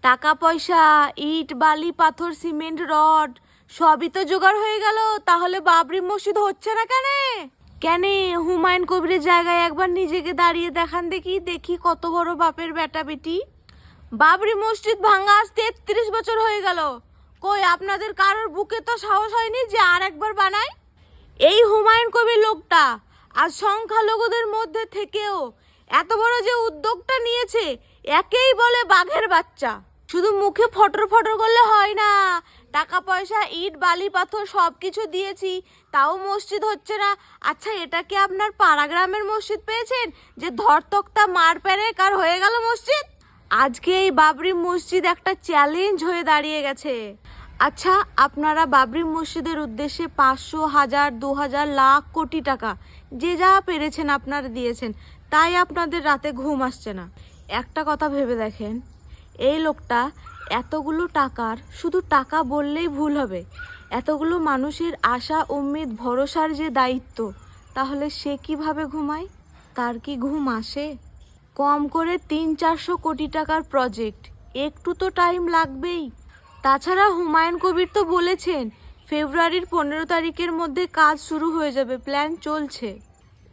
টাকা পয়সা, ইট বালি পাথর সিমেন্ট রড সবই তো জোগাড় হয়ে গেল, তাহলে বাবরি মসজিদ হচ্ছে না কেন? কেন হুমায়ুন কবিরের জায়গায় একবার নিজেকে দাঁড়িয়ে দেখান দেখি, দেখি কত বড় বাপের বেটা বেটি। বাবরি মসজিদ ভাঙা আজ 33 বছর হয়ে গেল, কই আপনাদের কারোর বুকে তো সাহস হয়নি যে আর একবার বানায়? এই হুমায়ুন কবির লোকটা আজ সংখ্যালঘুদের মধ্যে থেকেও এত বড় যে উদ্যোগটা নিয়েছে, একেই বলে বাঘের বাচ্চা। শুধু মুখে ফটর ফটর করলে হয় না, টাকা পয়সা ইট বালি পাথর সব কিছু দিয়েছি, তাও মসজিদ হচ্ছে না। আচ্ছা, এটা কি আপনার পাড়া গ্রামের মসজিদ পেয়েছেন যে ধরতক্তা মার পেরেক আর হয়ে গেল মসজিদ? আজকে এই বাবরি মসজিদ একটা চ্যালেঞ্জ হয়ে দাঁড়িয়ে গেছে। আচ্ছা, আপনারা বাবরি মসজিদের উদ্দেশ্যে 500, 1000, 2000, লাখ কোটি টাকা যে যা পেরেছেন আপনারা দিয়েছেন, তাই আপনাদের রাতে ঘুম আসছে না। একটা কথা ভেবে দেখেন, এই লোকটা এতগুলো টাকার, শুধু টাকা বললেই ভুল হবে, এতগুলো মানুষের আশা উম্মিদ ভরসার যে দায়িত্ব, তাহলে সে কিভাবে ঘুমায়? তার কি ঘুম আসে? কম করে 300-400 কোটি টাকার প্রজেক্ট, একটু তো টাইম লাগবেই। তাছাড়া হুমায়ুন কবির তো বলেছেন ফেব্রুয়ারির 15 তারিখের মধ্যে কাজ শুরু হয়ে যাবে, প্ল্যান চলছে।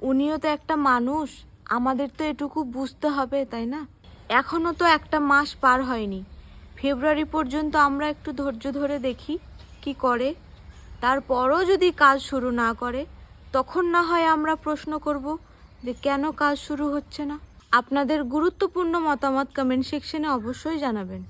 উনিও তো একটা মানুষ, আমাদের তো এটুকু বুঝতে হবে, তাই না? এখনও তো একটা মাস পার হয়নি, ফেব্রুয়ারি পর্যন্ত আমরা একটু ধৈর্য ধরে দেখি কি করে। তারপরও যদি কাজ শুরু না করে, তখন না হয় আমরা প্রশ্ন করব যে কেন কাজ শুরু হচ্ছে না। আপনাদের গুরুত্বপূর্ণ মতামত কমেন্ট সেকশনে অবশ্যই জানাবেন।